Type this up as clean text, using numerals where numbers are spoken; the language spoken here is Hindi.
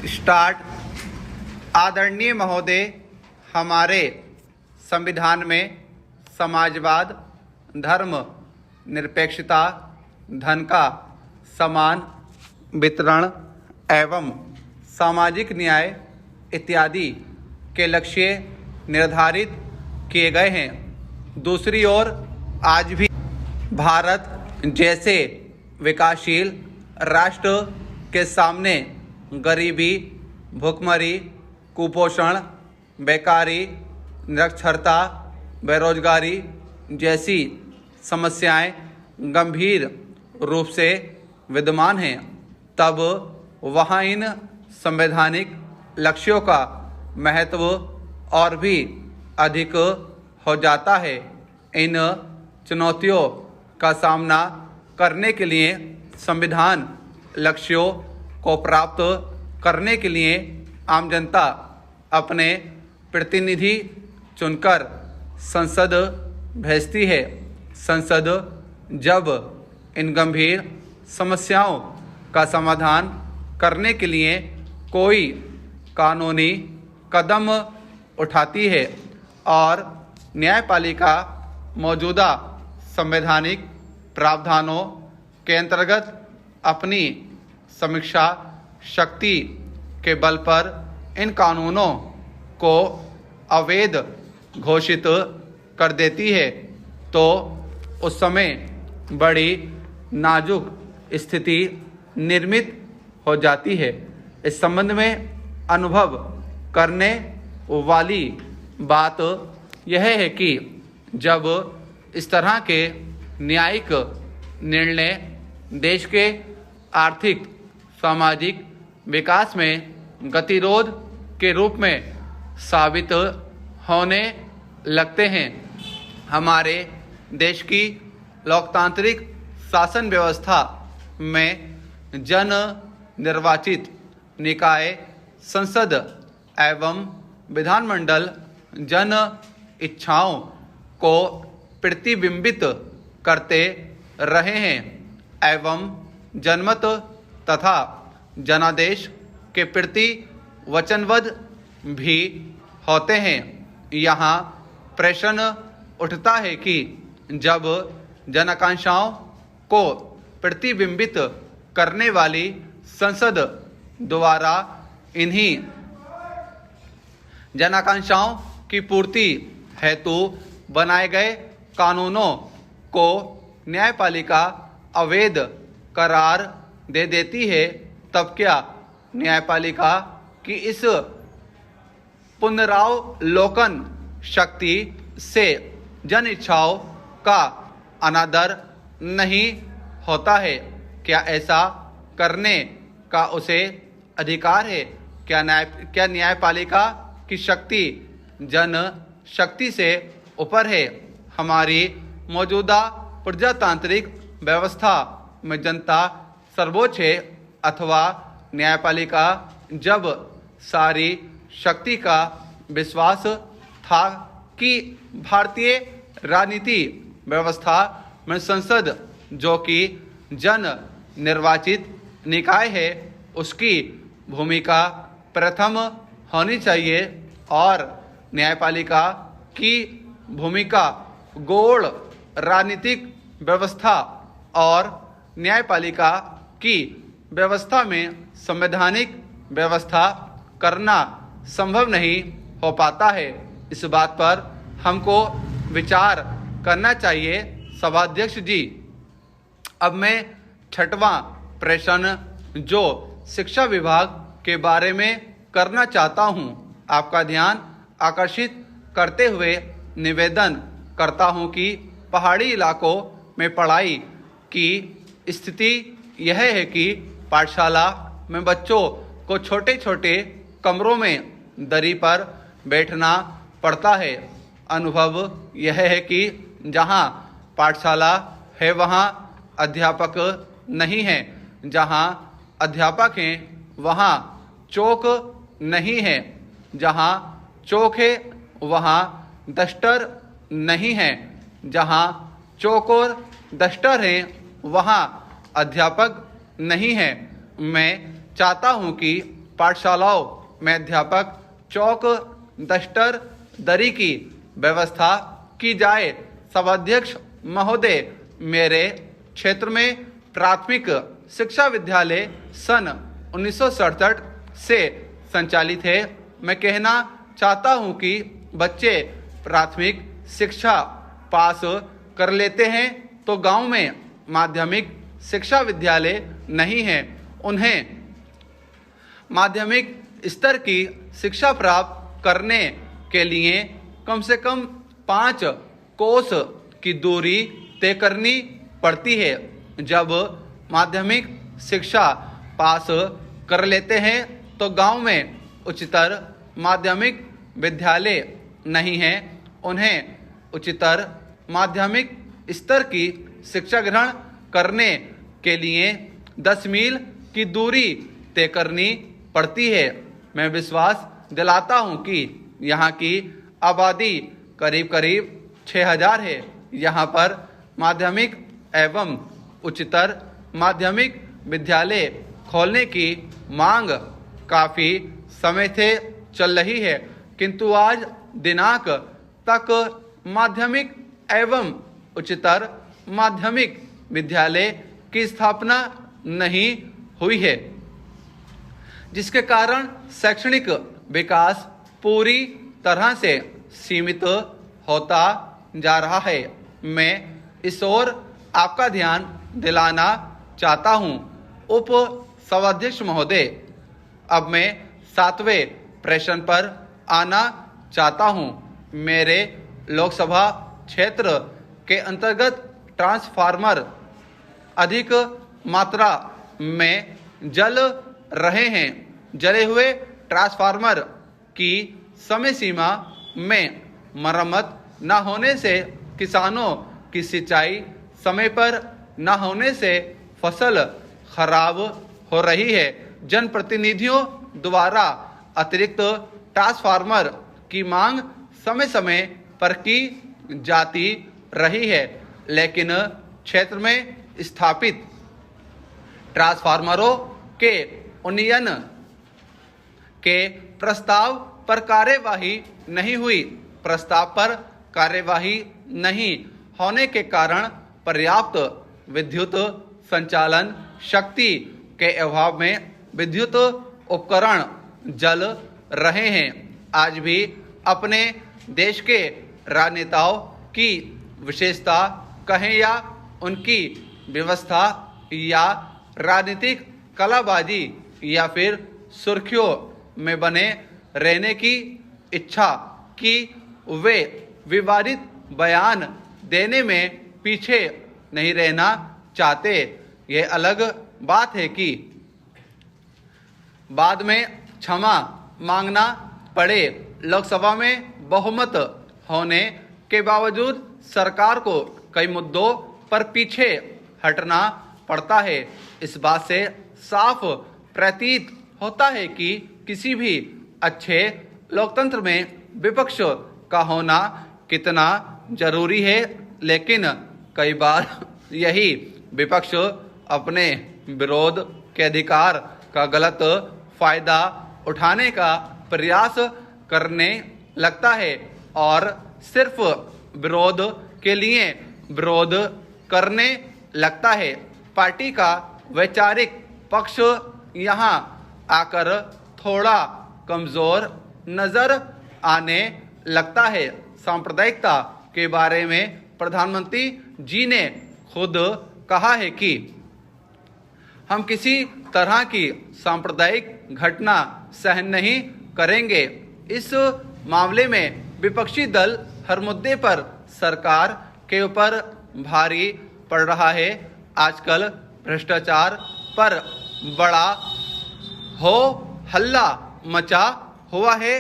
स्टार्ट। आदरणीय महोदय, हमारे संविधान में समाजवाद, धर्म निरपेक्षता, धन का समान वितरण एवं सामाजिक न्याय इत्यादि के लक्ष्य निर्धारित किए गए हैं। दूसरी ओर आज भी भारत जैसे विकासशील राष्ट्र के सामने गरीबी, भुखमरी, कुपोषण, बेकारी, निरक्षरता, बेरोजगारी जैसी समस्याएं गंभीर रूप से विद्यमान हैं, तब वहाँ इन संवैधानिक लक्ष्यों का महत्व और भी अधिक हो जाता है। इन चुनौतियों का सामना करने के लिए संविधान लक्ष्यों को प्राप्त करने के लिए आम जनता अपने प्रतिनिधि चुनकर संसद भेजती है। संसद जब इन गंभीर समस्याओं का समाधान करने के लिए कोई कानूनी कदम उठाती है और न्यायपालिका मौजूदा संवैधानिक प्रावधानों के अंतर्गत अपनी समीक्षा शक्ति के बल पर इन कानूनों को अवैध घोषित कर देती है, तो उस समय बड़ी नाजुक स्थिति निर्मित हो जाती है। इस संबंध में अनुभव करने वाली बात यह है कि जब इस तरह के न्यायिक निर्णय देश के आर्थिक सामाजिक विकास में गतिरोध के रूप में साबित होने लगते हैं, हमारे देश की लोकतांत्रिक शासन व्यवस्था में जन निर्वाचित निकाय संसद एवं विधानमंडल जन इच्छाओं को प्रतिबिंबित करते रहे हैं एवं जनमत तथा जनादेश के प्रति वचनबद्ध भी होते हैं। यहाँ प्रश्न उठता है कि जब जनाकांक्षाओं को प्रतिबिंबित करने वाली संसद द्वारा इन्हीं जनाकांक्षाओं की पूर्ति हेतु बनाए गए कानूनों को न्यायपालिका अवैध करार दे देती है, तब क्या न्यायपालिका की इस पुनरावलोकन शक्ति से जन इच्छाओं का अनादर नहीं होता है? क्या ऐसा करने का उसे अधिकार है? क्या न्यायपालिका की शक्ति जन शक्ति से ऊपर है? हमारी मौजूदा प्रजातांत्रिक व्यवस्था में जनता सर्वोच्च है अथवा न्यायपालिका जब सारी शक्ति का विश्वास था कि भारतीय राजनीति व्यवस्था में संसद, जो कि जन निर्वाचित निकाय है, उसकी भूमिका प्रथम होनी चाहिए और न्यायपालिका की भूमिका गौड़ राजनीतिक व्यवस्था और न्यायपालिका की व्यवस्था में संवैधानिक व्यवस्था करना संभव नहीं हो पाता है। इस बात पर हमको विचार करना चाहिए। सभाध्यक्ष जी, अब मैं छठवां प्रश्न जो शिक्षा विभाग के बारे में करना चाहता हूं, आपका ध्यान आकर्षित करते हुए निवेदन करता हूं कि पहाड़ी इलाकों में पढ़ाई की स्थिति यह है कि पाठशाला में बच्चों को छोटे छोटे कमरों में दरी पर बैठना पड़ता है। अनुभव यह है कि जहां पाठशाला है वहां अध्यापक नहीं है, जहां अध्यापक हैं वहां चौक नहीं है, जहां चौक है वहां डस्टर नहीं है, जहां चौक और डस्टर हैं वहां अध्यापक नहीं है। मैं चाहता हूं कि पाठशालाओं में अध्यापक चौक दस्तर दरी की व्यवस्था की जाए। सभाध्यक्ष महोदय, मेरे क्षेत्र में प्राथमिक शिक्षा विद्यालय सन 1967 से संचालित है। मैं कहना चाहता हूं कि बच्चे प्राथमिक शिक्षा पास कर लेते हैं तो गांव में माध्यमिक शिक्षा विद्यालय नहीं है। उन्हें माध्यमिक स्तर की शिक्षा प्राप्त करने के लिए कम से कम 5 कोस की दूरी तय करनी पड़ती है। जब माध्यमिक शिक्षा पास कर लेते हैं तो गांव में उच्चतर माध्यमिक विद्यालय नहीं है। उन्हें उच्चतर माध्यमिक स्तर की शिक्षा ग्रहण करने के लिए 10 मील की दूरी तय करनी पड़ती है। मैं विश्वास दिलाता हूं कि यहाँ की आबादी करीब 6000 है। यहाँ पर माध्यमिक एवं उच्चतर माध्यमिक विद्यालय खोलने की मांग काफ़ी समय से चल रही है, किंतु आज दिनांक तक माध्यमिक एवं उच्चतर माध्यमिक विद्यालय की स्थापना नहीं हुई है, जिसके कारण शैक्षणिक विकास पूरी तरह से सीमित होता जा रहा है। मैं इस ओर आपका ध्यान दिलाना चाहता हूं। उप सभाध्यक्ष महोदय, अब मैं 7वें प्रश्न पर आना चाहता हूं। मेरे लोकसभा क्षेत्र के अंतर्गत ट्रांसफार्मर अधिक मात्रा में जल रहे हैं। जले हुए ट्रांसफार्मर की समय सीमा में मरम्मत न होने से किसानों की सिंचाई समय पर न होने से फसल खराब हो रही है। जनप्रतिनिधियों द्वारा अतिरिक्त ट्रांसफार्मर की मांग समय समय पर की जाती रही है, लेकिन क्षेत्र में स्थापित ट्रांसफार्मरों के उन्नयन के प्रस्ताव पर कार्यवाही नहीं हुई। प्रस्ताव पर कार्यवाही नहीं होने के कारण पर्याप्त विद्युत संचालन शक्ति के अभाव में विद्युत उपकरण जल रहे हैं। आज भी अपने देश के राजनेताओं की विशेषता कहें या उनकी व्यवस्था या राजनीतिक कलाबाजी या फिर सुर्खियों में बने रहने की इच्छा कि वे विवादित बयान देने में पीछे नहीं रहना चाहते। यह अलग बात है कि बाद में क्षमा मांगना पड़े। लोकसभा में बहुमत होने के बावजूद सरकार को कई मुद्दों पर पीछे हटना पड़ता है। इस बात से साफ प्रतीत होता है कि किसी भी अच्छे लोकतंत्र में विपक्ष का होना कितना जरूरी है, लेकिन कई बार यही विपक्ष अपने विरोध के अधिकार का गलत फायदा उठाने का प्रयास करने लगता है और सिर्फ विरोध के लिए विरोध करने लगता है। पार्टी का वैचारिक पक्ष यहाँ आकर थोड़ा कमजोर नजर आने लगता है। सांप्रदायिकता के बारे में प्रधानमंत्री जी ने खुद कहा है कि हम किसी तरह की सांप्रदायिक घटना सहन नहीं करेंगे। इस मामले में विपक्षी दल हर मुद्दे पर सरकार के ऊपर भारी पड़ रहा है। आजकल भ्रष्टाचार पर बड़ा हो हल्ला मचा हुआ है।